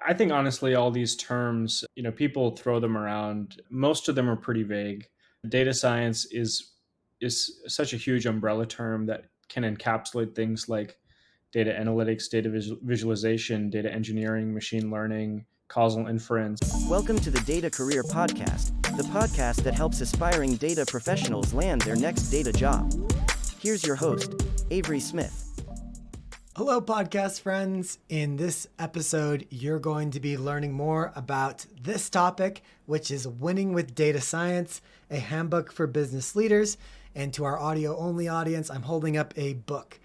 I think honestly, all these terms, people throw them around. Most of them are pretty vague. Data science is such a huge umbrella term that can encapsulate things like data analytics, data visualization, data engineering, machine learning, causal inference. Welcome to the Data Career Podcast, the podcast that helps aspiring data professionals land their next data job. Here's your host, Avery Smith. Hello, podcast friends. In this episode, you're going to be learning more about this topic, which is winning with data science, a handbook for business leaders. And to our audio-only audience, I'm holding up a book.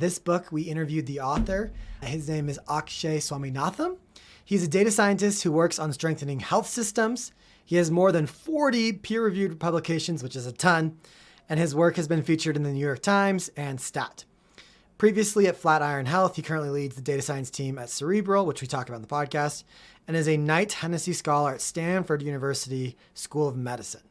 This book, we interviewed the author. His name is Akshay Swaminathan. He's a data scientist who works on strengthening health systems. He has more than 40 peer-reviewed publications, which is a ton, and his work has been featured in the New York Times and Stat. Previously at Flatiron Health, he currently leads the data science team at Cerebral, which we talked about in the podcast, and is a Knight Hennessy Scholar at Stanford University School of Medicine.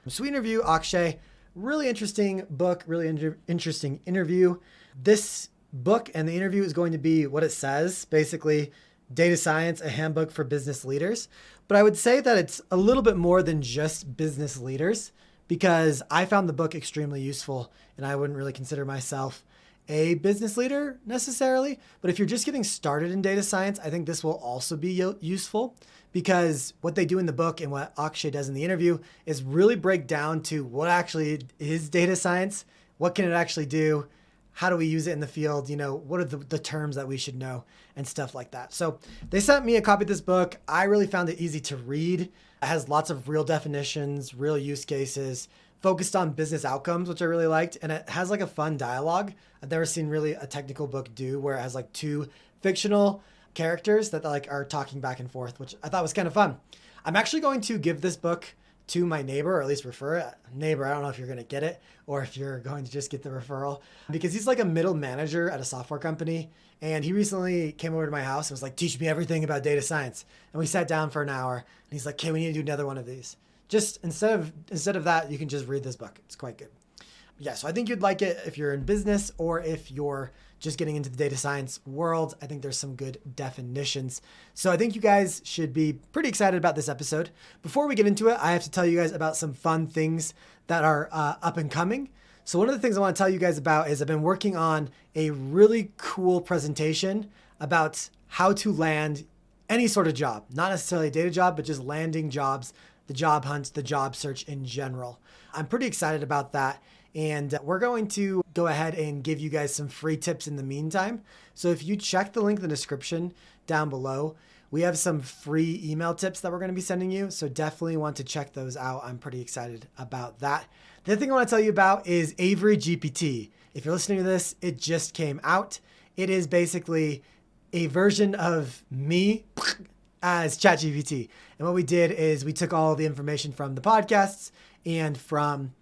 So we interview Akshay. Really interesting book, really interesting interview. This book and the interview is going to be what it says, basically data science, a handbook for business leaders. But I would say that it's a little bit more than just business leaders, because I found the book extremely useful, and I wouldn't really consider myself a business leader necessarily, but if you're just getting started in data science, I think this will also be useful, because what they do in the book and what Akshay does in the interview is really break down to what actually is data science, what can it actually do, how do we use it in the field, what are the terms that we should know and stuff like that. So they sent me a copy of this book. I really found it easy to read. It has lots of real definitions, real use cases, focused on business outcomes, which I really liked. And it has like a fun dialogue. I've never seen really a technical book do where it has like two fictional characters that like are talking back and forth, which I thought was kind of fun. I'm actually going to give this book to my neighbor, or at least refer it. Neighbor, I don't know if you're going to get it or if you're going to just get the referral, because he's like a middle manager at a software company. And he recently came over to my house and was like, teach me everything about data science. And we sat down for an hour and he's like, okay, we need to do another one of these. Just instead of that, you can just read this book. It's quite good. Yeah, so I think you'd like it if you're in business or if you're just getting into the data science world. I think there's some good definitions. So I think you guys should be pretty excited about this episode. Before we get into it, I have to tell you guys about some fun things that are up and coming. So one of the things I want to tell you guys about is I've been working on a really cool presentation about how to land any sort of job, not necessarily a data job, but just landing jobs, the job hunt, the job search in general. I'm pretty excited about that. And we're going to go ahead and give you guys some free tips in the meantime. So if you check the link in the description down below, we have some free email tips that we're going to be sending you. So definitely want to check those out. I'm pretty excited about that. The other thing I want to tell you about is Avery GPT. If you're listening to this, it just came out. It is basically a version of me as ChatGPT. And what we did is we took all the information from the podcasts and from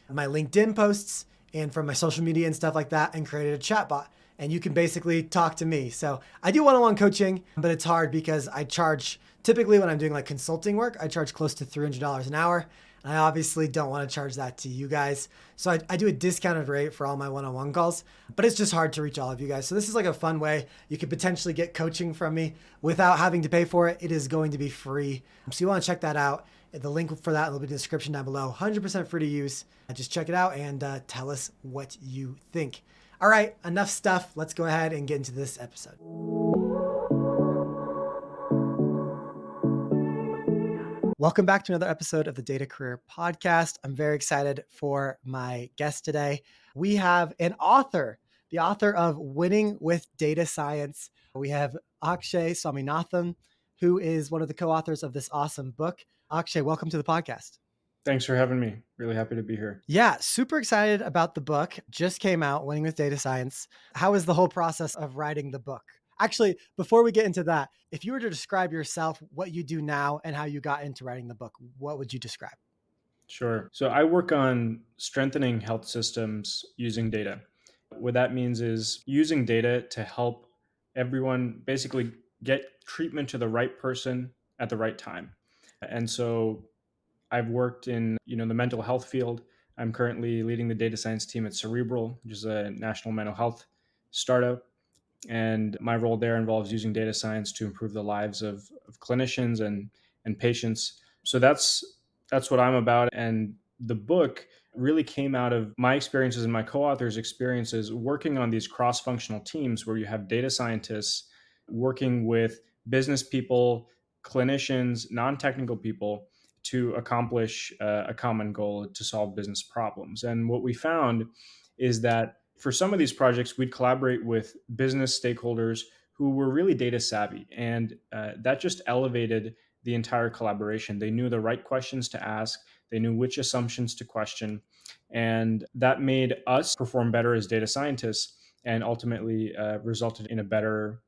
my LinkedIn posts and from my social media and stuff like that and created a chatbot. And you can basically talk to me. So I do one-on-one coaching, but it's hard because I charge, typically when I'm doing like consulting work, I charge close to $300 an hour. And I obviously don't want to charge that to you guys. So I do a discounted rate for all my one-on-one calls, but it's just hard to reach all of you guys. So this is like a fun way you could potentially get coaching from me without having to pay for it. It is going to be free. So you want to check that out. The link for that will be in the description down below. 100% free to use. Just check it out and tell us what you think. All right, enough stuff. Let's go ahead and get into this episode. Welcome back to another episode of the Data Career Podcast. I'm very excited for my guest today. We have an author, the author of Winning with Data Science. We have Akshay Swaminathan, who is one of the co-authors of this awesome book. Akshay, welcome to the podcast. Thanks for having me. Really happy to be here. Yeah, super excited about the book. Just came out, Winning with Data Science. How was the whole process of writing the book? Actually, before we get into that, if you were to describe yourself, what you do now and how you got into writing the book, what would you describe? Sure. So I work on strengthening health systems using data. What that means is using data to help everyone basically get treatment to the right person at the right time. And so I've worked in, the mental health field. I'm currently leading the data science team at Cerebral, which is a national mental health startup. And my role there involves using data science to improve the lives of clinicians and patients. So that's what I'm about. And the book really came out of my experiences and my co-authors' experiences working on these cross-functional teams where you have data scientists working with business people, clinicians, non-technical people to accomplish a common goal to solve business problems. And what we found is that for some of these projects, we'd collaborate with business stakeholders who were really data savvy, and that just elevated the entire collaboration. They knew the right questions to ask, they knew which assumptions to question, and that made us perform better as data scientists, and ultimately resulted in a better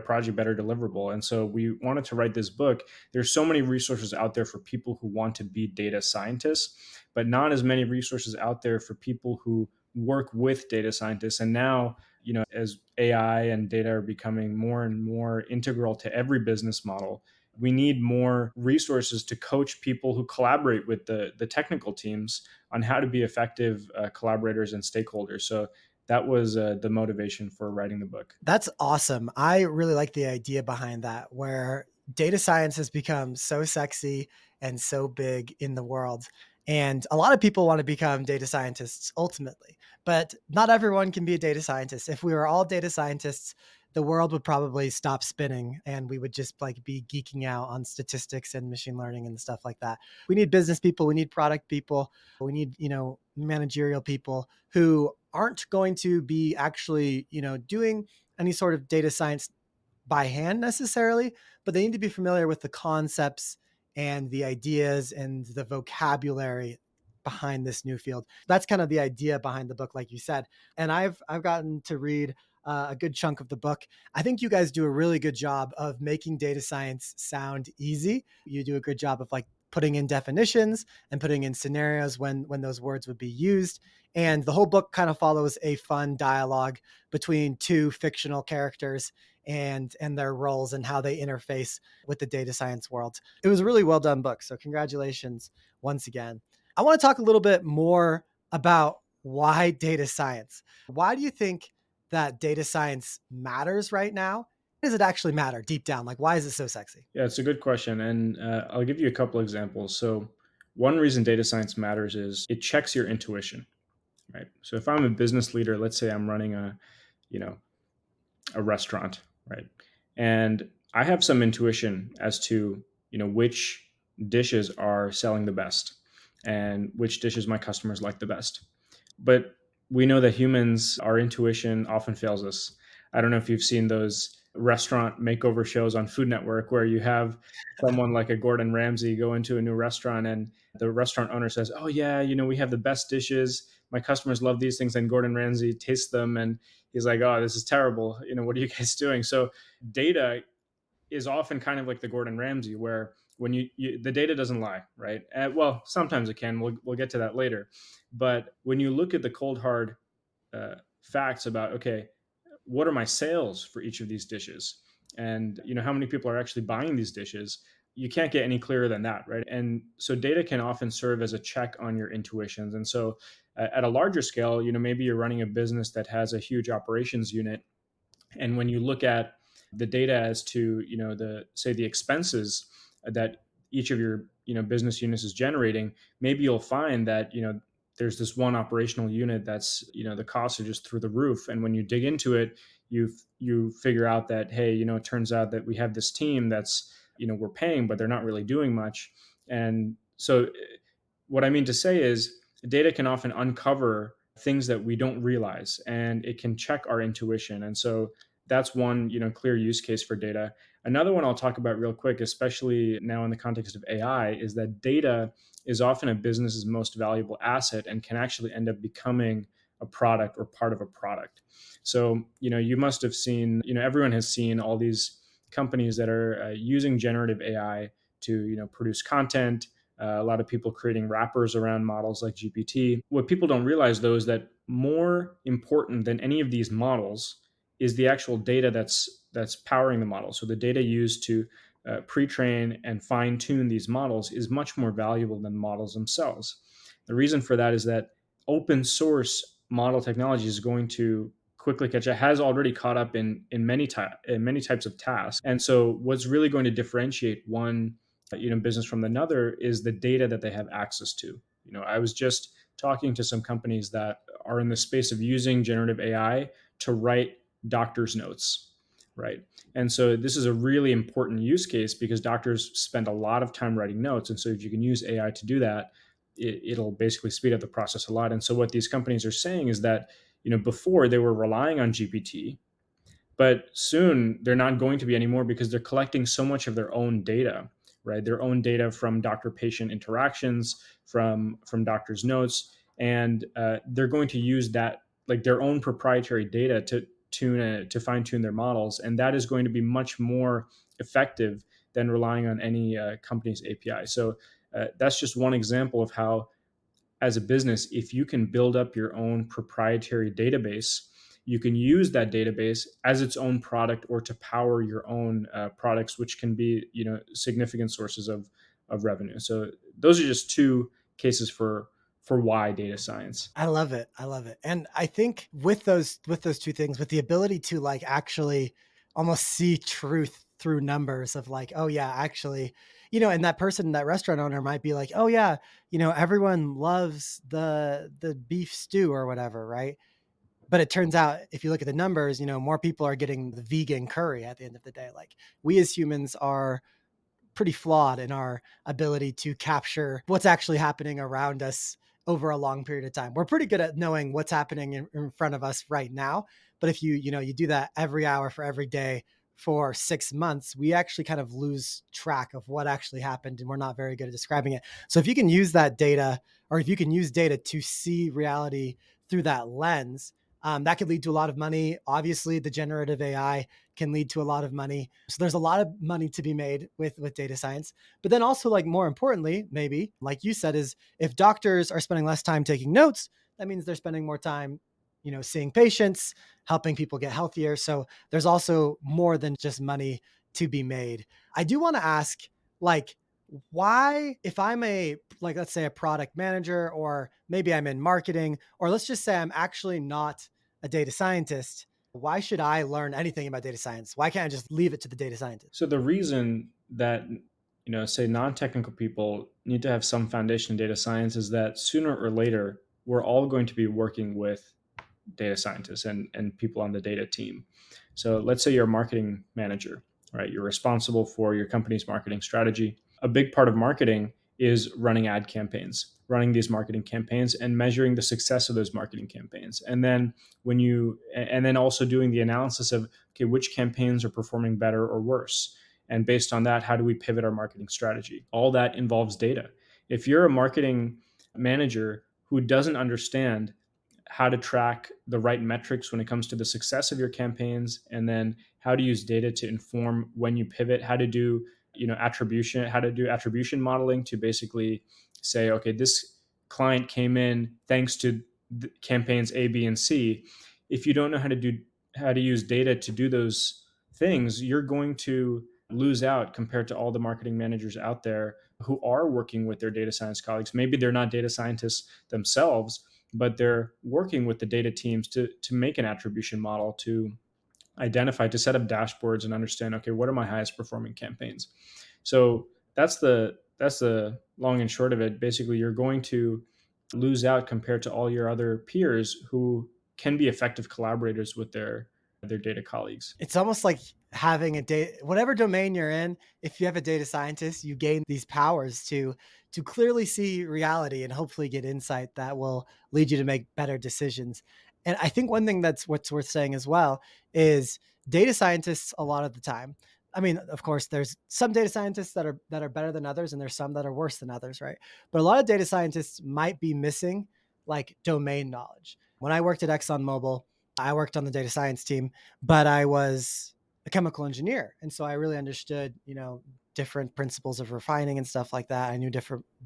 project, better deliverable. And so we wanted to write this book. There's so many resources out there for people who want to be data scientists, but not as many resources out there for people who work with data scientists. And now, as AI and data are becoming more and more integral to every business model, we need more resources to coach people who collaborate with the technical teams on how to be effective collaborators and stakeholders. So that was the motivation for writing the book. That's awesome. I really like the idea behind that, where data science has become so sexy and so big in the world. And a lot of people want to become data scientists ultimately, but not everyone can be a data scientist. If we were all data scientists, the world would probably stop spinning and we would just like be geeking out on statistics and machine learning and stuff like that. We need business people, we need product people, we need, managerial people who aren't going to be actually, doing any sort of data science by hand necessarily, but they need to be familiar with the concepts and the ideas and the vocabulary behind this new field. That's kind of the idea behind the book, like you said. And I've gotten to read a good chunk of the book. I think you guys do a really good job of making data science sound easy. You do a good job of like putting in definitions and putting in scenarios when those words would be used. And the whole book kind of follows a fun dialogue between two fictional characters and their roles and how they interface with the data science world. It was a really well done book. So congratulations once again. I want to talk a little bit more about why data science. Why do you think that data science matters right now? Does it actually matter deep down? Like, why is it so sexy? Yeah, it's a good question. And I'll give you a couple examples. So, one reason data science matters is it checks your intuition, right? So, if I'm a business leader, let's say I'm running you know, a restaurant, right? And I have some intuition as to, which dishes are selling the best and which dishes my customers like the best. But we know that humans, our intuition often fails us. I don't know if you've seen those restaurant makeover shows on Food Network where you have someone like a Gordon Ramsay go into a new restaurant and the restaurant owner says, "Oh yeah, we have the best dishes. My customers love these things." And Gordon Ramsay tastes them and he's like, "Oh, this is terrible. What are you guys doing?" So data is often kind of like the Gordon Ramsay, where when the data doesn't lie, right? Well, sometimes it can. We'll get to that later, but when you look at the cold hard facts about, okay, what are my sales for each of these dishes, and how many people are actually buying these dishes, you can't get any clearer than that, right? And so data can often serve as a check on your intuitions. And so at a larger scale, maybe you're running a business that has a huge operations unit, and when you look at the data as to the expenses that each of your business units is generating, maybe you'll find that there's this one operational unit that's the costs are just through the roof. And when you dig into it, you figure out that, hey, it turns out that we have this team that's we're paying, but they're not really doing much. And so what I mean to say is data can often uncover things that we don't realize, and it can check our intuition. And so that's one clear use case for data. Another one I'll talk about real quick, especially now in the context of AI, is that data is often a business's most valuable asset and can actually end up becoming a product or part of a product. So you must have seen, everyone has seen all these companies that are using generative AI to produce content. A lot of people creating wrappers around models like GPT. What people don't realize, though, is that more important than any of these models is the actual data that's powering the model. So the data used to pre-train and fine-tune these models is much more valuable than the models themselves. The reason for that is that open source model technology is going to quickly catch up, has already caught up in many types of tasks. And so what's really going to differentiate one business from another is the data that they have access to. I was just talking to some companies that are in the space of using generative AI to write doctors' notes, right? And so this is a really important use case because doctors spend a lot of time writing notes. And so if you can use AI to do that, it'll basically speed up the process a lot. And so what these companies are saying is that, before they were relying on GPT, but soon they're not going to be anymore because they're collecting so much of their own data, right? Their own data from doctor patient interactions, from doctors' notes, and they're going to use that, like their own proprietary data, to fine tune their models, and that is going to be much more effective than relying on any company's API. So that's just one example of how, as a business, if you can build up your own proprietary database, you can use that database as its own product or to power your own products, which can be, significant sources of revenue. So those are just two cases for why data science. I love it. I love it. And I think with those two things, with the ability to like actually almost see truth through numbers of like, oh yeah, actually, and that person, that restaurant owner might be like, oh yeah, everyone loves the beef stew or whatever, right? But it turns out if you look at the numbers, more people are getting the vegan curry at the end of the day. Like we as humans are pretty flawed in our ability to capture what's actually happening around us over a long period of time. We're pretty good at knowing what's happening in front of us right now. But if you do that every hour for every day for 6 months, we actually kind of lose track of what actually happened and we're not very good at describing it. So if you can use that data, or if you can use data to see reality through that lens, that could lead to a lot of money. Obviously, the generative AI can lead to a lot of money. So there's a lot of money to be made with data science. But then also, like more importantly, maybe like you said, is if doctors are spending less time taking notes, that means they're spending more time, seeing patients, helping people get healthier. So there's also more than just money to be made. I do want to ask, like, why, if I'm like, let's say a product manager, or maybe I'm in marketing, or let's just say I'm actually not a data scientist, why should I learn anything about data science? Why can't I just leave it to the data scientist? So the reason that, say non-technical people need to have some foundation in data science is that sooner or later we're all going to be working with data scientists and people on the data team. So let's say you're a marketing manager, right? You're responsible for your company's marketing strategy. A big part of marketing is running ad campaigns, running these marketing campaigns and measuring the success of those marketing campaigns. And then also doing the analysis of, okay, which campaigns are performing better or worse. And based on that, how do we pivot our marketing strategy? All that involves data. If you're a marketing manager who doesn't understand how to track the right metrics when it comes to the success of your campaigns, and then how to use data to inform when you pivot, how to do attribution modeling to basically say, okay, this client came in thanks to the campaigns A, B, and C. If you don't know how to use data to do those things, you're going to lose out compared to all the marketing managers out there who are working with their data science colleagues. Maybe they're not data scientists themselves, but they're working with the data teams to make an attribution model, to identify, to set up dashboards and understand, okay, what are my highest performing campaigns? So that's the long and short of it. Basically, you're going to lose out compared to all your other peers who can be effective collaborators with their data colleagues. It's almost like having a data, whatever domain you're in, if you have a data scientist, you gain these powers to clearly see reality and hopefully get insight that will lead you to make better decisions. And I think one thing that's what's worth saying as well is data scientists a lot of the time. I mean, of course, there's some data scientists that are better than others, and there's some that are worse than others, right? But a lot of data scientists might be missing like domain knowledge. When I worked at ExxonMobil, I worked on the data science team, but I was a chemical engineer. And so I really understood, different principles of refining and stuff like that. I knew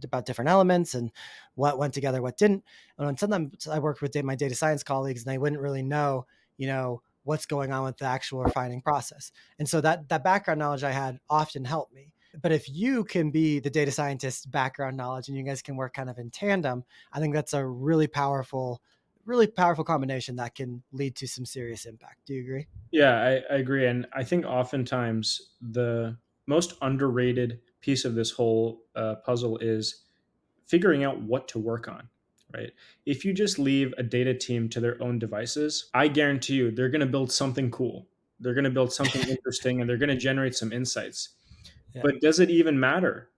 about different elements and what went together, what didn't. And sometimes I worked with my data science colleagues and they wouldn't really know, what's going on with the actual refining process. And so that background knowledge I had often helped me. But if you can be the data scientist background knowledge and you guys can work kind of in tandem, I think that's a really powerful really powerful combination that can lead to some serious impact. Do you agree? Yeah, I agree. And I think oftentimes the most underrated piece of this whole puzzle is figuring out what to work on, right? If you just leave a data team to their own devices, I guarantee you they're going to build something cool. They're going to build something interesting and they're going to generate some insights. Yeah. But does it even matter?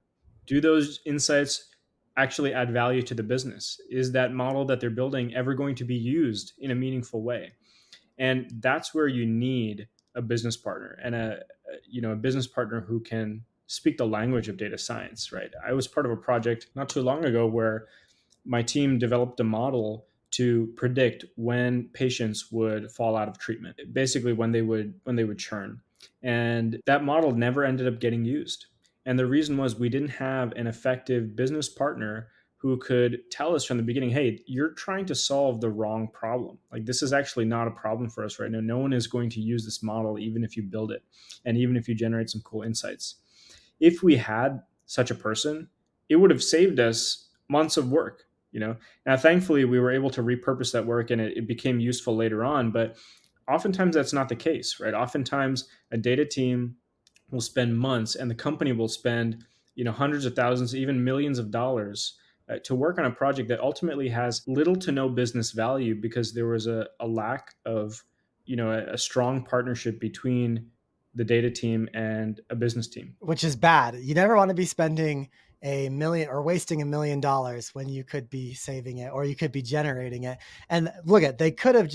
Do those insights actually add value to the business? Is that model that they're building ever going to be used in a meaningful way? And that's where you need a business partner and a business partner who can speak the language of data science, right? I was part of a project not too long ago where my team developed a model to predict when patients would fall out of treatment, basically when they would churn. And that model never ended up getting used. And the reason was we didn't have an effective business partner who could tell us from the beginning, hey, you're trying to solve the wrong problem. Like, this is actually not a problem for us right now. No one is going to use this model, even if you build it and even if you generate some cool insights. If we had such a person, it would have saved us months of work. Now thankfully we were able to repurpose that work and it became useful later on, but oftentimes that's not the case, right? Oftentimes a data team will spend months and the company will spend hundreds of thousands, even millions of dollars to work on a project that ultimately has little to no business value because there was a lack of a strong partnership between the data team and a business team. Which is bad. You never want to be spending a million or wasting $1 million when you could be saving it or you could be generating it. And look at, they could have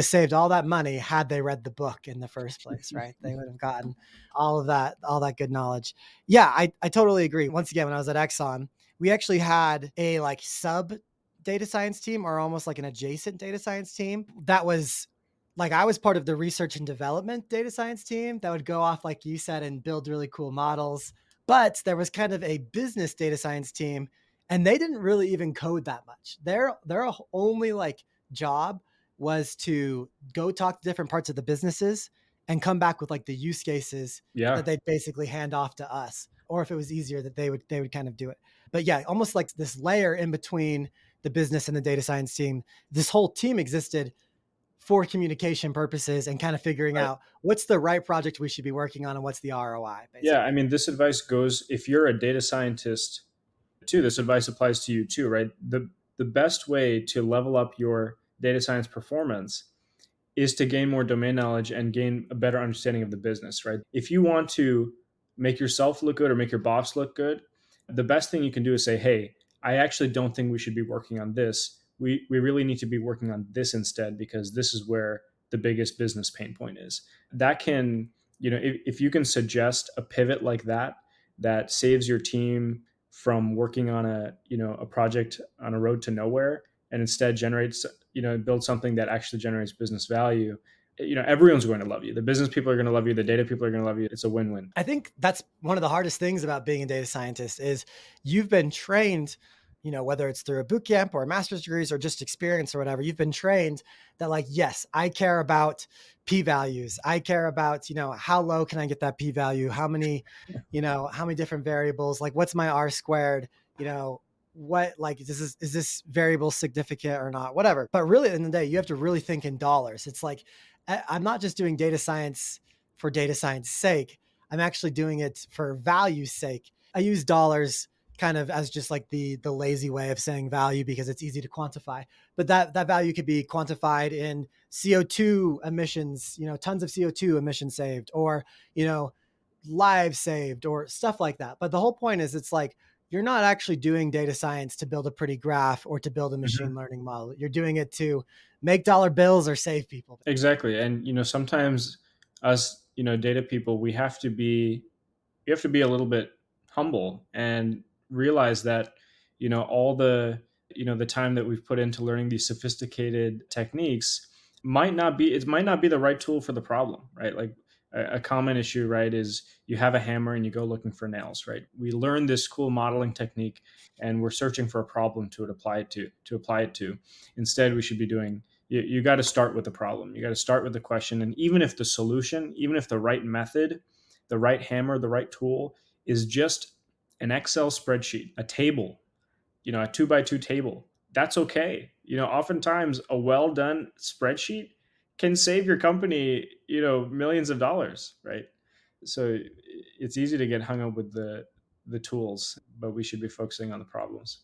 saved all that money had they read the book in the first place, right? They would have gotten all that good knowledge. Yeah, I totally agree. Once again, when I was at Exxon, we actually had a like sub data science team or almost like an adjacent data science team that was like I was part of the research and development data science team that would go off, like you said, and build really cool models. But there was kind of a business data science team, and they didn't really even code that much. Their only like job was to go talk to different parts of the businesses and come back with like the use cases that Yeah. they'd basically hand off to us. Or if it was easier that they would kind of do it. But yeah, almost like this layer in between the business and the data science team. This whole team existed for communication purposes and kind of figuring Right. out what's the right project we should be working on and what's the ROI, Yeah, basically. I mean, this advice goes, if you're a data scientist too, this advice applies to you too, right? The best way to level up your data science performance is to gain more domain knowledge and gain a better understanding of the business, right? If you want to make yourself look good or make your boss look good, the best thing you can do is say, hey, I actually don't think we should be working on this. We really need to be working on this instead because this is where the biggest business pain point is. That can, if you can suggest a pivot like that, that saves your team from working on a project on a road to nowhere and instead generates, build something that actually generates business value, everyone's going to love you. The business people are going to love you. The data people are going to love you. It's a win-win. I think that's one of the hardest things about being a data scientist is you've been trained, whether it's through a boot camp or a master's degrees or just experience or whatever, you've been trained that like, yes, I care about p values. I care about, how low can I get that p value? How many different variables, like what's my R squared, what like is this variable significant or not, whatever. But really at the end of the day, you have to really think in dollars. It's like, I'm not just doing data science for data science sake. I'm actually doing it for value's sake. I use dollars kind of as just like the lazy way of saying value because it's easy to quantify. But that value could be quantified in CO2 emissions, tons of CO2 emissions saved, or lives saved, or stuff like that. But the whole point is, it's like you're not actually doing data science to build a pretty graph or to build a machine Mhm. learning model. You're doing it to make dollar bills or save people. Exactly. And sometimes us, data people, we have to be a little bit humble and realize that all the time that we've put into learning these sophisticated techniques might not be the right tool for the problem, right? Like a common issue, right, is you have a hammer and you go looking for nails, right? We learned this cool modeling technique and we're searching for a problem to apply it to. Instead, we should be doing, you got to start with the problem. You got to start with the question. And even if the solution, even if the right method, the right hammer, the right tool is just an Excel spreadsheet, a table, a 2 by 2 table, that's okay. Oftentimes a well done spreadsheet can save your company, millions of dollars, right? So it's easy to get hung up with the tools, but we should be focusing on the problems.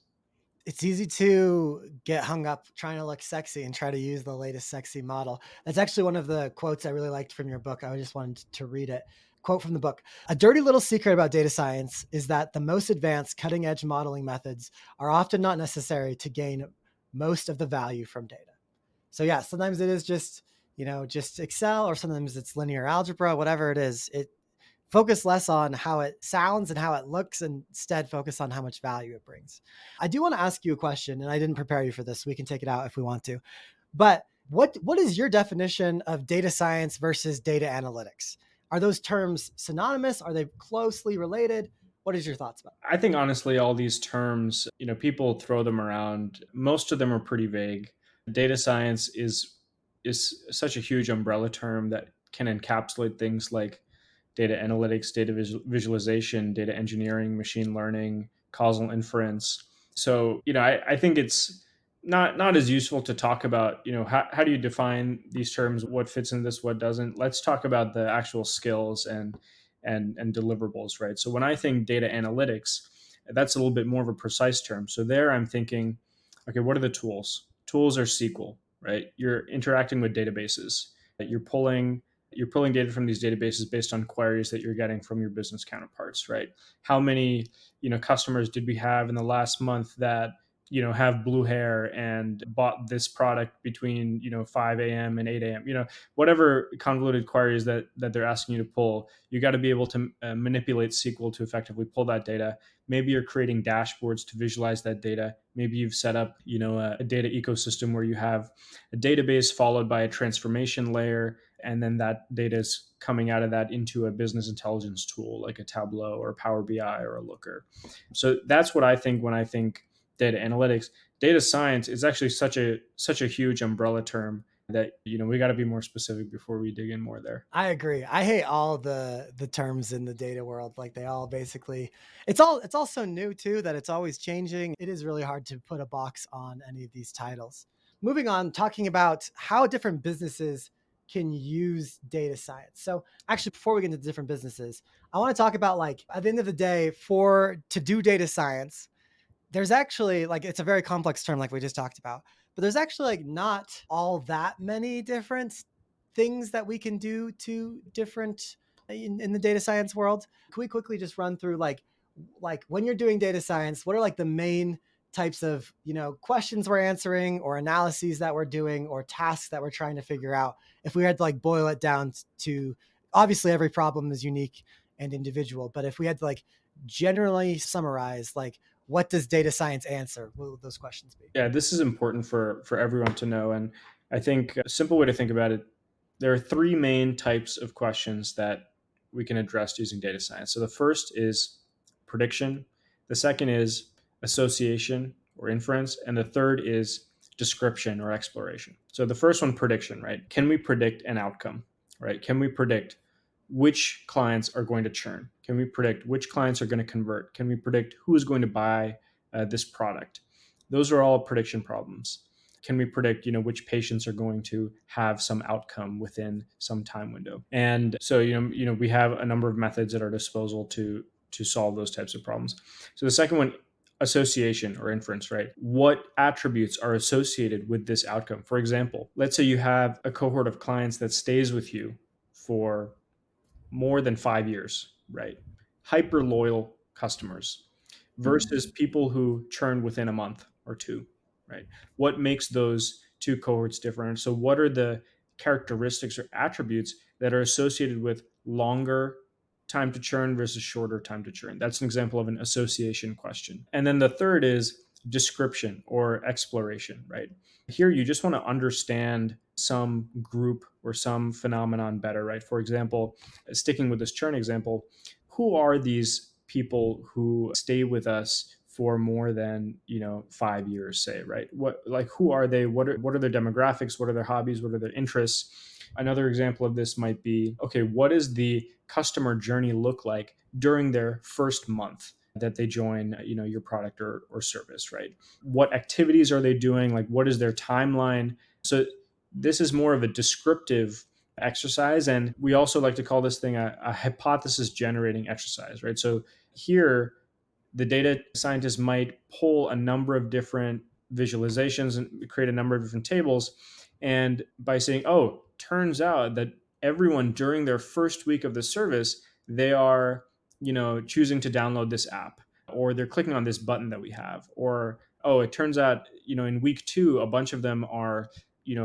It's easy to get hung up trying to look sexy and try to use the latest sexy model. That's actually one of the quotes I really liked from your book. I just wanted to read it. Quote from the book: "A dirty little secret about data science is that the most advanced cutting edge modeling methods are often not necessary to gain most of the value from data." So yeah, sometimes it is just, just Excel, or sometimes it's linear algebra, whatever it is. It focus less on how it sounds and how it looks, and instead focus on how much value it brings. I do want to ask you a question, and I didn't prepare you for this. We can take it out if we want to. But what is your definition of data science versus data analytics? Are those terms synonymous? Are they closely related? What is your thoughts about I think honestly, all these terms, people throw them around. Most of them are pretty vague. Data science is such a huge umbrella term that can encapsulate things like data analytics, data visualization, data engineering, machine learning, causal inference. So, I think it's not as useful to talk about, how do you define these terms, what fits in this, what doesn't. Let's talk about the actual skills and deliverables, right? So when I think data analytics, that's a little bit more of a precise term. So there I'm thinking, okay, what are the tools? Tools are SQL, right? You're interacting with databases. You're pulling data from these databases based on queries that you're getting from your business counterparts, right? How many, customers did we have in the last month that have blue hair and bought this product between 5 a.m. and 8 a.m. Whatever convoluted queries that they're asking you to pull, you got to be able to manipulate SQL to effectively pull that data. Maybe you're creating dashboards to visualize that data. Maybe you've set up a data ecosystem where you have a database followed by a transformation layer, and then that data is coming out of that into a business intelligence tool like a Tableau or Power BI or a Looker. So that's what I think when I think data analytics. Data science is actually such a huge umbrella term that we got to be more specific before we dig in more there. I agree. I hate all the terms in the data world. Like they all basically, it's all so new too that it's always changing. It is really hard to put a box on any of these titles. Moving on, talking about how different businesses can use data science. So actually, before we get into different businesses, I want to talk about, like, at the end of the day, for to do data science, there's actually, like, it's a very complex term like we just talked about, but there's actually like not all that many different things that we can do to different in the data science world. Can we quickly just run through, like when you're doing data science, what are like the main types of questions we're answering, or analyses that we're doing, or tasks that we're trying to figure out, if we had to like boil it down to, obviously every problem is unique and individual, but if we had to like generally summarize, like, what does data science answer? What would those questions be? Yeah, this is important for everyone to know. And I think a simple way to think about it, there are three main types of questions that we can address using data science. So the first is prediction, the second is association or inference, and the third is description or exploration. So the first one, prediction, right? Can we predict an outcome, right? Can we predict which clients are going to churn? Can we predict which clients are going to convert? Can we predict who is going to buy this product? Those are all prediction problems. Can we predict, which patients are going to have some outcome within some time window? And so, we have a number of methods at our disposal to solve those types of problems. So the second one, association or inference, right? What attributes are associated with this outcome? For example, let's say you have a cohort of clients that stays with you for more than 5 years, right? Hyper loyal customers versus people who churn within a month or two, right? What makes those two cohorts different? So, what are the characteristics or attributes that are associated with longer time to churn versus shorter time to churn? That's an example of an association question. And then the third is description or exploration, right? Here, you just want to understand some group or some phenomenon better, right? For example, sticking with this churn example, who are these people who stay with us for more than 5 years, say, right? Who are they? What are their demographics? What are their hobbies? What are their interests? Another example of this might be, okay, what does the customer journey look like during their first month? that they join, your product or service, right? What activities are they doing? Like, what is their timeline? So this is more of a descriptive exercise. And we also like to call this thing a hypothesis generating exercise, right? So here, the data scientist might pull a number of different visualizations and create a number of different tables. And by saying, oh, turns out that everyone during their first week of the service, they are, choosing to download this app, or they're clicking on this button that we have, or, oh, it turns out, in week two, a bunch of them are,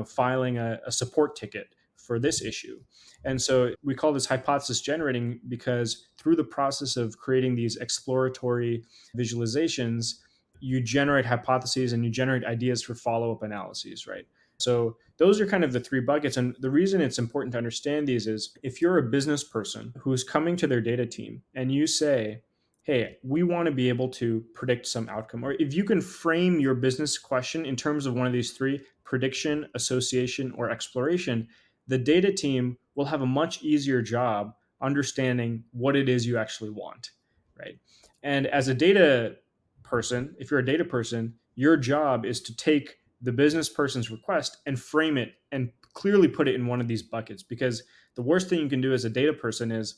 filing a support ticket for this issue. And so we call this hypothesis generating because through the process of creating these exploratory visualizations, you generate hypotheses and you generate ideas for follow up analyses, right? So those are kind of the three buckets. And the reason it's important to understand these is if you're a business person who's coming to their data team and you say, hey, we want to be able to predict some outcome, or if you can frame your business question in terms of one of these three: prediction, association, or exploration, the data team will have a much easier job understanding what it is you actually want, right? And as a data person, if you're a data person, your job is to take the business person's request and frame it and clearly put it in one of these buckets. Because the worst thing you can do as a data person is,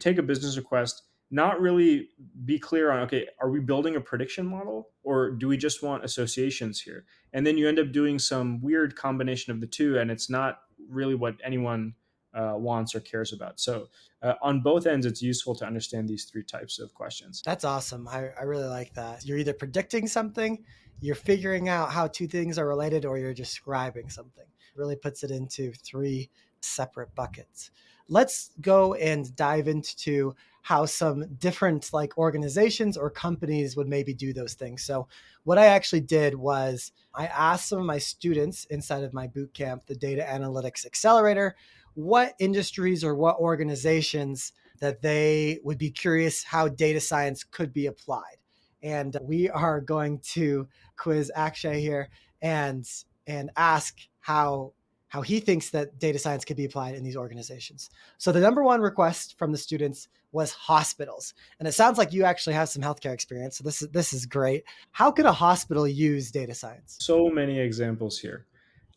take a business request, not really be clear on, okay, are we building a prediction model or do we just want associations here? And then you end up doing some weird combination of the two, and it's not really what anyone wants or cares about. So on both ends, it's useful to understand these three types of questions. That's awesome. I really like that. You're either predicting something, you're figuring out how two things are related, or you're describing something. It really puts it into three separate buckets. Let's go and dive into how some different like organizations or companies would maybe do those things. So what I actually did was I asked some of my students inside of my boot camp, the Data Analytics Accelerator, what industries or what organizations that they would be curious how data science could be applied. And we are going to quiz Akshay here and ask how he thinks that data science could be applied in these organizations. So the number one request from the students was hospitals. And it sounds like you actually have some healthcare experience. So this is great. How could a hospital use data science? So many examples here.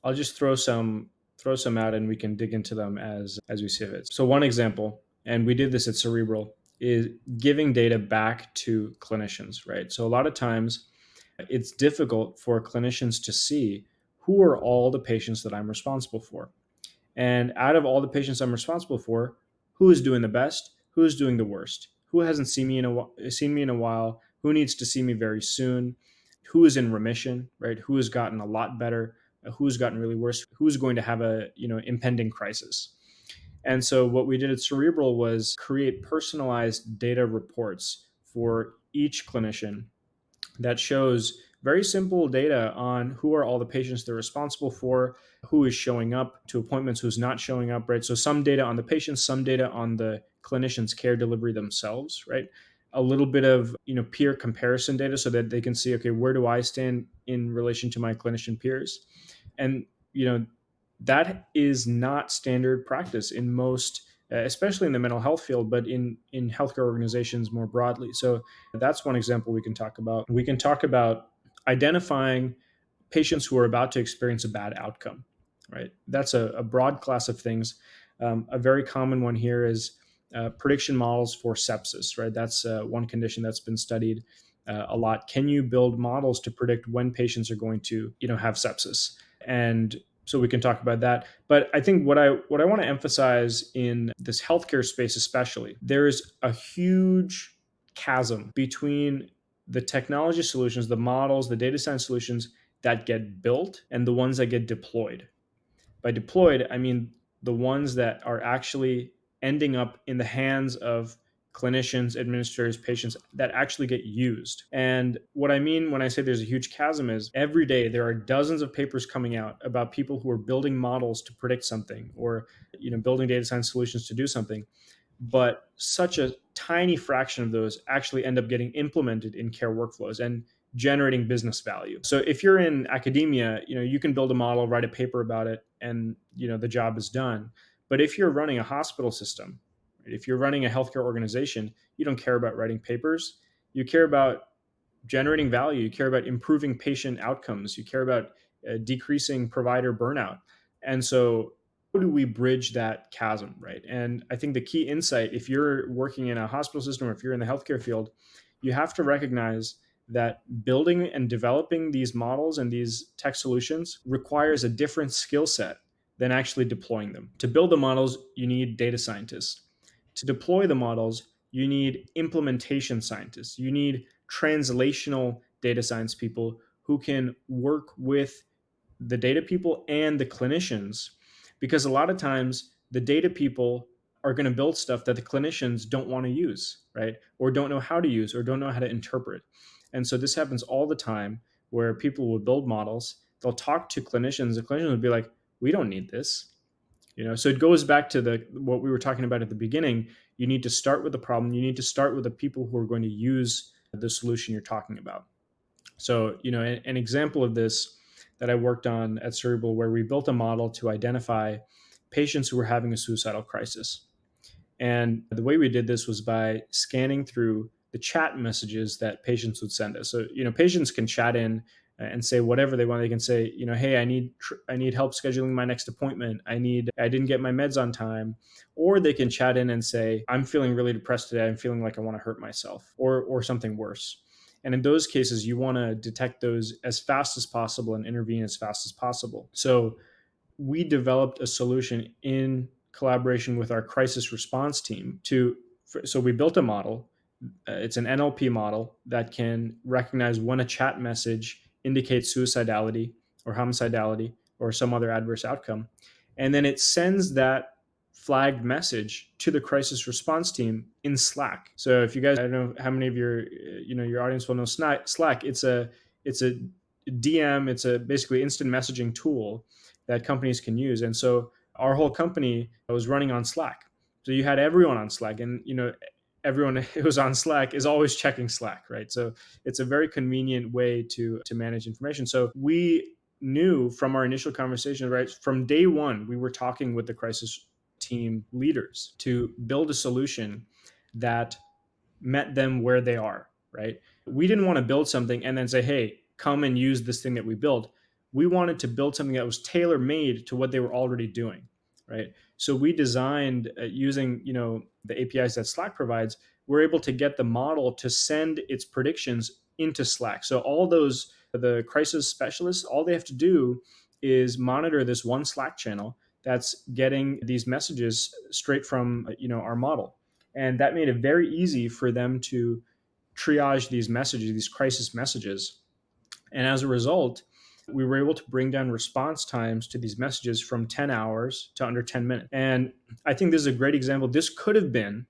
I'll just throw some out and we can dig into them as we see fit. So one example, and we did this at Cerebral, is giving data back to clinicians, right? So a lot of times it's difficult for clinicians to see who are all the patients that I'm responsible for. And out of all the patients I'm responsible for, who is doing the best, who is doing the worst, who hasn't seen me in a while, who needs to see me very soon, who is in remission, right? Who has gotten a lot better, who's gotten really worse, who's going to have a impending crisis. And so what we did at Cerebral was create personalized data reports for each clinician that shows very simple data on who are all the patients they're responsible for, who is showing up to appointments, who's not showing up, right? So some data on the patients, some data on the clinicians' care delivery themselves, right? A little bit of peer comparison data so that they can see, okay, where do I stand in relation to my clinician peers? And that is not standard practice in most, especially in the mental health field, but in healthcare organizations more broadly. So that's one example we can talk about. We can talk about identifying patients who are about to experience a bad outcome, right? That's a broad class of things. A very common one here is prediction models for sepsis, right? That's one condition that's been studied a lot. Can you build models to predict when patients are going to, have sepsis? And so we can talk about that. But I think what I want to emphasize in this healthcare space, especially, there is a huge chasm between the technology solutions, the models, the data science solutions that get built and the ones that get deployed. By deployed, I mean the ones that are actually ending up in the hands of clinicians, administrators, patients that actually get used. And what I mean when I say there's a huge chasm is every day there are dozens of papers coming out about people who are building models to predict something or building data science solutions to do something, but such a tiny fraction of those actually end up getting implemented in care workflows and generating business value. So if you're in academia, you can build a model, write a paper about it, and the job is done. But if you're running a hospital system, if you're running a healthcare organization, you don't care about writing papers. You care about generating value. You care about improving patient outcomes. You care about decreasing provider burnout. And so, how do we bridge that chasm, right? And I think the key insight, if you're working in a hospital system or if you're in the healthcare field, you have to recognize that building and developing these models and these tech solutions requires a different skill set than actually deploying them. To build the models, you need data scientists. To deploy the models, you need implementation scientists. You need translational data science people who can work with the data people and the clinicians, because a lot of times the data people are going to build stuff that the clinicians don't want to use, right? Or don't know how to use or don't know how to interpret. And so this happens all the time where people will build models, they'll talk to clinicians, the clinicians will be like, we don't need this. So it goes back to the what we were talking about at the beginning. You need to start with the problem. You need to start with the people who are going to use the solution you're talking about. So, an example of this that I worked on at Cerebral, where we built a model to identify patients who were having a suicidal crisis. And the way we did this was by scanning through the chat messages that patients would send us. So, patients can chat in and say whatever they want. They can say, hey, I need help scheduling my next appointment. I didn't get my meds on time. Or they can chat in and say, I'm feeling really depressed today. I'm feeling like I want to hurt myself, or something worse. And in those cases, you want to detect those as fast as possible and intervene as fast as possible. So we developed a solution in collaboration with our crisis response team so we built a model. It's an NLP model that can recognize when a chat message indicates suicidality or homicidality or some other adverse outcome. And then it sends that flagged message to the crisis response team in Slack. So if you guys, I don't know how many of your audience will know Slack. It's a DM. It's a basically instant messaging tool that companies can use. And so our whole company was running on Slack. So you had everyone on Slack, and everyone who's on Slack is always checking Slack, right? So it's a very convenient way to manage information. So we knew from our initial conversation, right, from day one, we were talking with the crisis team leaders to build a solution that met them where they are, right? We didn't want to build something and then say, hey, come and use this thing that we built. We wanted to build something that was tailor made to what they were already doing, right? So we designed using, the APIs that Slack provides, we're able to get the model to send its predictions into Slack. So the crisis specialists, all they have to do is monitor this one Slack channel that's getting these messages straight from, our model. And that made it very easy for them to triage these messages, these crisis messages. And as a result, we were able to bring down response times to these messages from 10 hours to under 10 minutes. And I think this is a great example. This could have been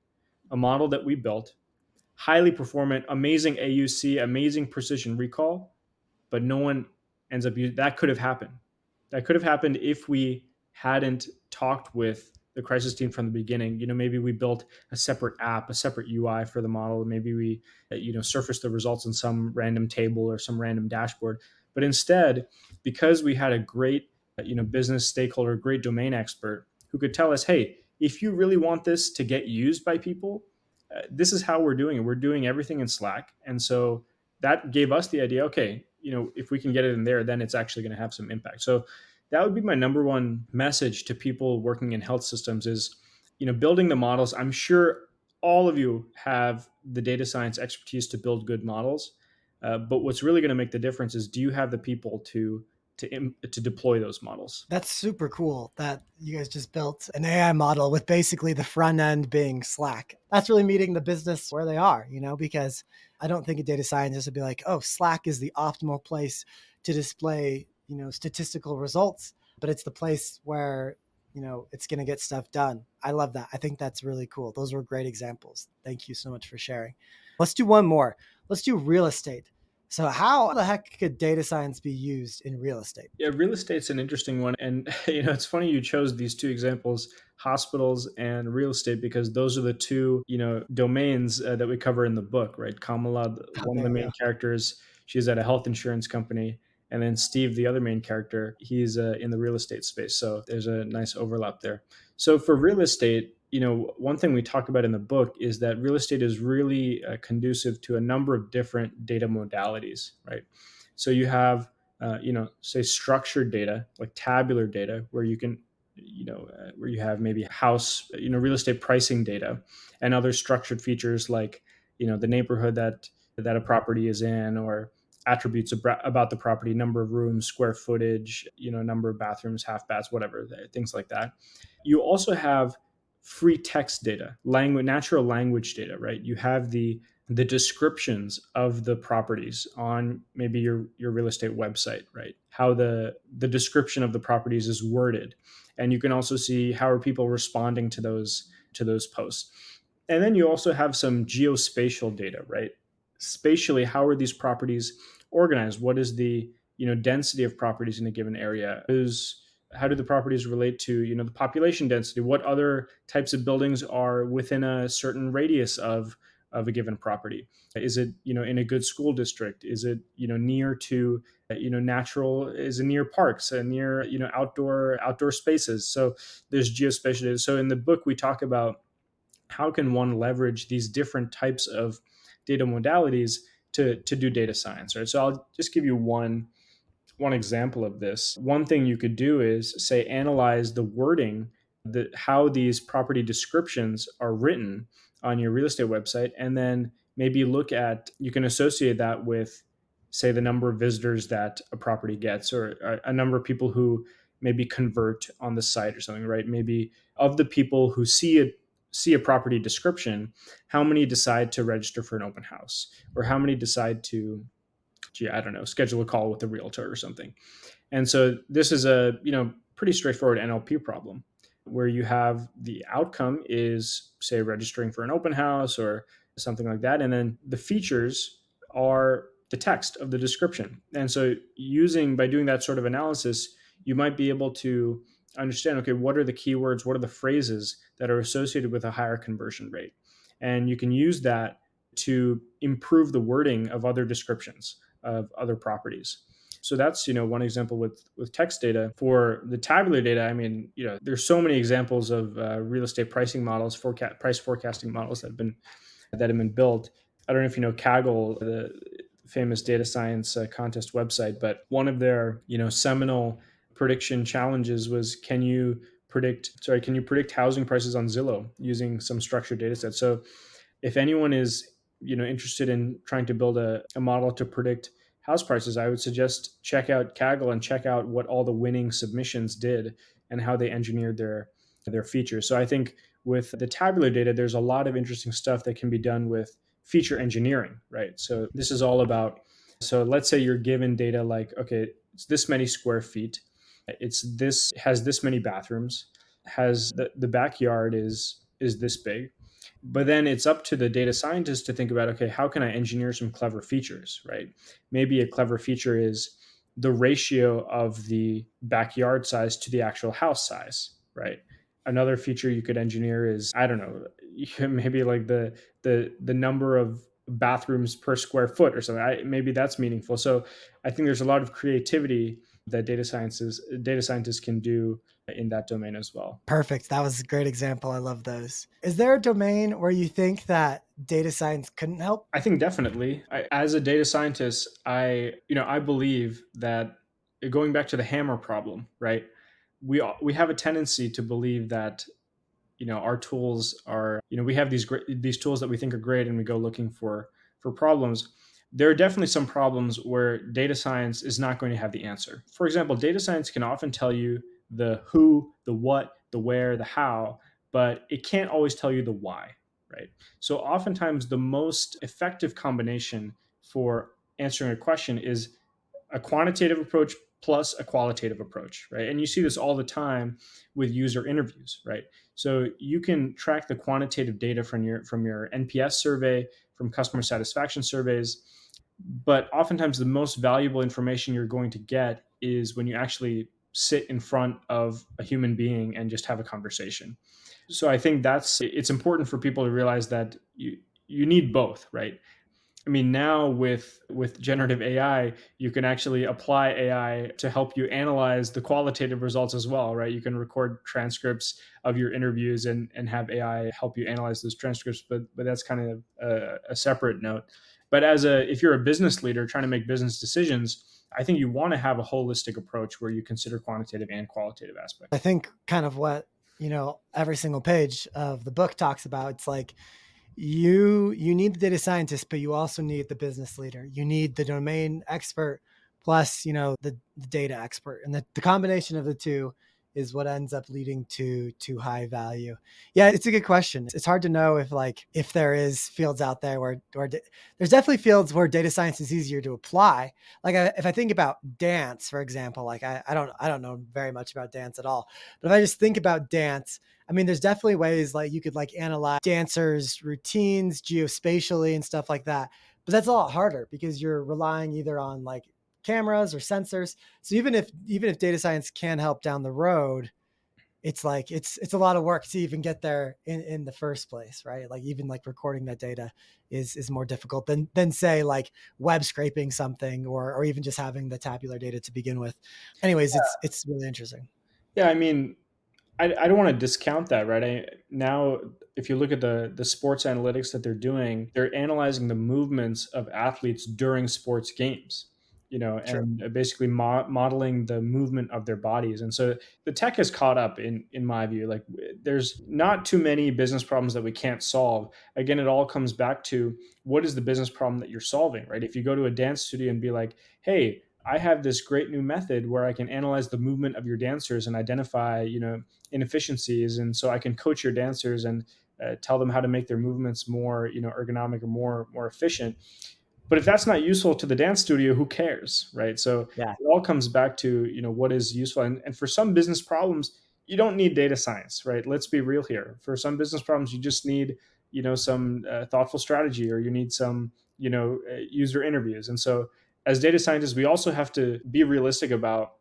a model that we built, highly performant, amazing AUC, amazing precision recall, but no one ends up using that. Could have happened. That could have happened if we hadn't talked with the crisis team from the beginning. Maybe we built a separate app, a separate UI for the model. Maybe we, surfaced the results in some random table or some random dashboard. But instead, because we had a great, business stakeholder, great domain expert who could tell us, hey, if you really want this to get used by people, this is how we're doing it. We're doing everything in Slack. And so that gave us the idea, okay, if we can get it in there, then it's actually going to have some impact. So that would be my number one message to people working in health systems is, building the models. I'm sure all of you have the data science expertise to build good models. But what's really going to make the difference is, do you have the people to deploy those models? That's super cool that you guys just built an AI model with basically the front end being Slack. That's really meeting the business where they are, because I don't think a data scientist would be like, oh, Slack is the optimal place to display, statistical results, but it's the place where, it's going to get stuff done. I love that. I think that's really cool. Those were great examples. Thank you so much for sharing. Let's do one more. Let's do real estate. So how the heck could data science be used in real estate? Yeah, real estate's an interesting one. And, it's funny you chose these two examples, hospitals and real estate, because those are the two, domains that we cover in the book, right? Kamala, Oh, one of there the you main go. characters, she's at a health insurance company. And then Steve, the other main character, he's in the real estate space. So there's a nice overlap there. So for real estate, one thing we talk about in the book is that real estate is really conducive to a number of different data modalities, right? So you have, say structured data, like tabular data, where you can, where you have maybe house, real estate pricing data and other structured features like, the neighborhood that a property is in, or attributes about the property, number of rooms, square footage, number of bathrooms, half baths, whatever, things like that. You also have free text data, language, natural language data, right? You have the descriptions of the properties on maybe your real estate website, right? How the description of the properties is worded, and you can also see how are people responding to those posts. And then you also have some geospatial data, right? Spatially, how are these properties organized? What is the density of properties in a given area? How do the properties relate to the population density? What other types of buildings are within a certain radius of a given property? Is it in a good school district? Is it near to natural? Is it near parks and near outdoor spaces? So there's geospatial data. So in the book we talk about how can one leverage these different types of data modalities to do data science, right? So I'll just give you one example of this. One thing you could do is say analyze the wording, how these property descriptions are written on your real estate website, and then maybe you can associate that with, say, the number of visitors that a property gets, or a number of people who maybe convert on the site or something, right? Maybe of the people who see a property description, how many decide to register for an open house, or how many decide to, I don't know, schedule a call with a realtor or something. And so this is a pretty straightforward NLP problem, where you have the outcome is, say, registering for an open house or something like that, and then the features are the text of the description. And so by doing that sort of analysis, you might be able to understand, okay, what are the keywords, what are the phrases that are associated with a higher conversion rate, and you can use that to improve the wording of other descriptions of other properties. So that's one example with text data. For the tabular data, I mean, there's so many examples of real estate pricing models, price forecasting models that have been built. I don't know if you know Kaggle, the famous data science contest website, but one of their seminal prediction challenges was, can you predict housing prices on Zillow using some structured data set? So if anyone is interested in trying to build a model to predict house prices, I would suggest check out Kaggle and check out what all the winning submissions did and how they engineered their features. So I think with the tabular data, there's a lot of interesting stuff that can be done with feature engineering, right? So this is all about, so let's say you're given data like, okay, it's this many square feet, has this many bathrooms, has the backyard is this big. But then it's up to the data scientist to think about, okay, how can I engineer some clever features, right? Maybe a clever feature is the ratio of the backyard size to the actual house size, right? Another feature you could engineer is, I don't know, maybe like the number of bathrooms per square foot or something. Maybe that's meaningful. So I think there's a lot of creativity that data scientists can do in that domain as well. Perfect. That was a great example. I love those. Is there a domain where you think that data science couldn't help? I think definitely. As a data scientist, I believe that, going back to the hammer problem, right? We have a tendency to believe that our tools are, we have these tools that we think are great, and we go looking for problems. There are definitely some problems where data science is not going to have the answer. For example, data science can often tell you the who, the what, the where, the how, but it can't always tell you the why, right? So oftentimes the most effective combination for answering a question is a quantitative approach plus a qualitative approach, right? And you see this all the time with user interviews, right? So you can track the quantitative data from your NPS survey, from customer satisfaction surveys, but oftentimes the most valuable information you're going to get is when you actually sit in front of a human being and just have a conversation. So I think it's important for people to realize that you need both, right? I mean, now with generative AI, you can actually apply AI to help you analyze the qualitative results as well, right? You can record transcripts of your interviews and have AI help you analyze those transcripts, but that's kind of a separate note. But if you're a business leader trying to make business decisions, I think you want to have a holistic approach where you consider quantitative and qualitative I aspects. think kind of what, every single page of the book talks about. It's like you need the data scientist, but you also need the business leader. You need the domain expert plus, the data expert. And the combination of the two is what ends up leading to high value. Yeah, it's a good question. It's hard to know if there is fields out there where there's definitely fields where data science is easier to apply. If I think about dance, for example, I don't know very much about dance at all. But if I just think about dance, I mean, there's definitely ways like you could like analyze dancers' routines geospatially and stuff like that. But that's a lot harder because you're relying either on like cameras or sensors. So even if data science can help down the road, it's like it's a lot of work to even get there in the first place, right? Like even like recording that data is more difficult than say like web scraping something or even just having the tabular data to begin with. Anyways, it's really interesting. Yeah, I mean, I don't want to discount that, right? Now, if you look at the sports analytics that they're doing, they're analyzing the movements of athletes during sports games, True. and basically modeling the movement of their bodies. And so the tech has caught up in my view. Like, there's not too many business problems that we can't solve. Again, it all comes back to what is the business problem that you're solving, right? If you go to a dance studio and be like, hey, I have this great new method where I can analyze the movement of your dancers and identify, inefficiencies, and so I can coach your dancers and tell them how to make their movements more, ergonomic or more efficient. But if that's not useful to the dance studio, who cares, right? So Yeah. it all comes back to what is useful, and for some business problems, you don't need data science, right? Let's be real here. For some business problems, you just need some thoughtful strategy, or you need some user interviews. And so as data scientists, we also have to be realistic about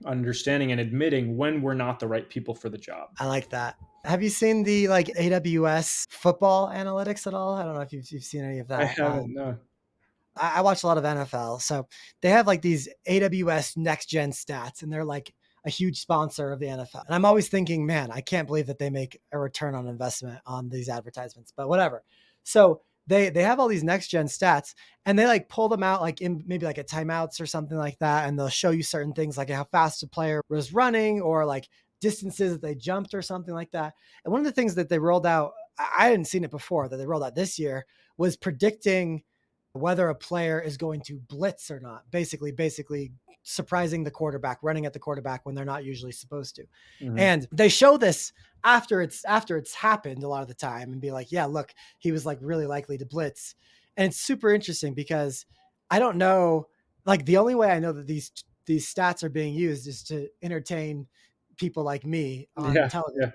understanding and admitting when we're not the right people for the job. I like that. Have you seen the like AWS football analytics at all? I don't know if you've seen any of I that. haven't, no. I watch a lot of NFL, so they have like these AWS next gen stats, and they're like a huge sponsor of the NFL. And I'm always thinking, man, I can't believe that they make a return on investment on these advertisements, but whatever. So they have all these next gen stats, and they like pull them out like in maybe like at timeouts or something like that, and they'll show you certain things like how fast a player was running or like distances that they jumped or something like that. And one of the things that they rolled out, I hadn't seen it before, that they rolled out this year, was predicting whether a player is going to blitz or not. Basically surprising the quarterback, running at the quarterback when they're not usually supposed to. Mhm. And they show this after it's happened a lot of the time and be like, yeah, look, he was like really likely to blitz. And it's super interesting because I don't know, like the only way I know that these stats are being used is to entertain people like me on Yeah, television. yeah.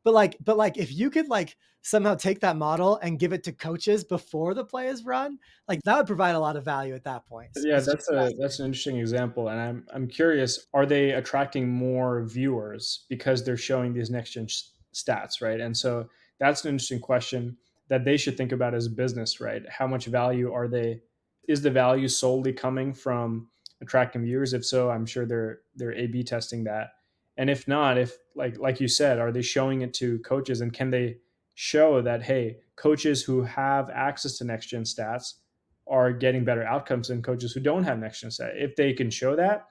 But if you could like somehow take that model and give it to coaches before the play is run, like that would provide a lot of value at that point. Yeah, It's just that's an interesting example, and I'm curious, are they attracting more viewers because they're showing these next gen stats, right? And so that's an interesting question that they should think about as a business, right? How much value are they? Is the value solely coming from attracting viewers? If so, I'm sure they're A/B testing that. And if not, if like you said, are they showing it to coaches, and can they show that, hey, coaches who have access to next gen stats are getting better outcomes than coaches who don't have next gen stats? If they can show that,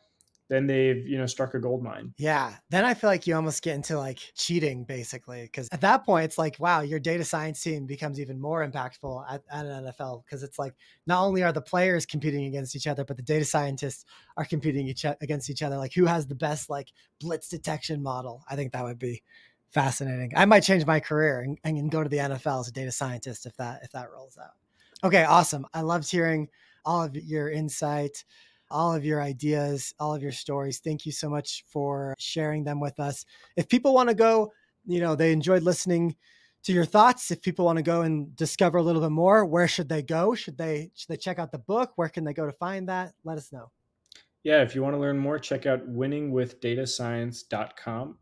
then they've struck a gold mine. yeah. Then I feel like you almost get into like cheating basically. Cause at that point it's like, wow, your data science team becomes even more impactful at an NFL. Cause it's like not only are the players competing against each other, but the data scientists are competing against each other. Like who has the best like blitz detection model? I think that would be fascinating. I might change my career and go to the NFL as a data scientist if that rolls out. Okay, awesome. I loved hearing all of your insight, all of your ideas, all of your stories. Thank you so much for sharing them with us. If people want to go, they enjoyed listening to your thoughts. If people want to go and discover a little bit more, where should they go? Should they check out the book? Where can they go to find that? Let us know. Yeah, if you want to learn more, check out winningwithdatascience.com.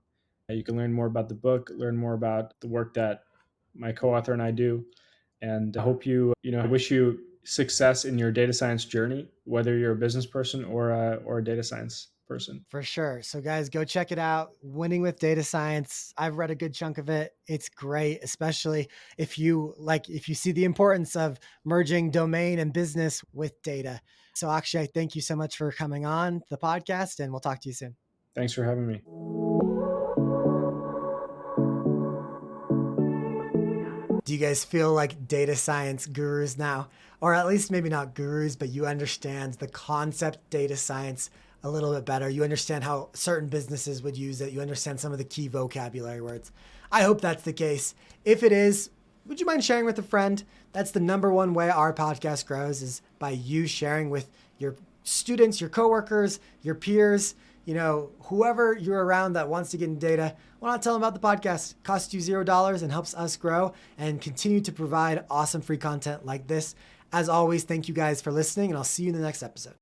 You can learn more about the book, learn more about the work that my co-author and I do, and I hope I wish you success in your data science journey, whether you're a business person or a data science person. For sure. So, guys, go check it out. Winning with Data Science. I've read a good chunk of it. It's great, especially if you see the importance of merging domain and business with data. So, Akshay, thank you so much for coming on the podcast, and we'll talk to you soon. Thanks for having me. Do you guys feel like data science gurus now? Or at least maybe not gurus, but you understand the concept data science a little bit better. You understand how certain businesses would use it. You understand some of the key vocabulary words. I hope that's the case. If it is, would you mind sharing with a friend? That's the number one way our podcast grows, is by you sharing with your students, your coworkers, your peers, whoever you're around that wants to get in data. Why not tell them about the podcast? Costs you $0 and helps us grow and continue to provide awesome free content like this. As always, thank you guys for listening, and I'll see you in the next episode.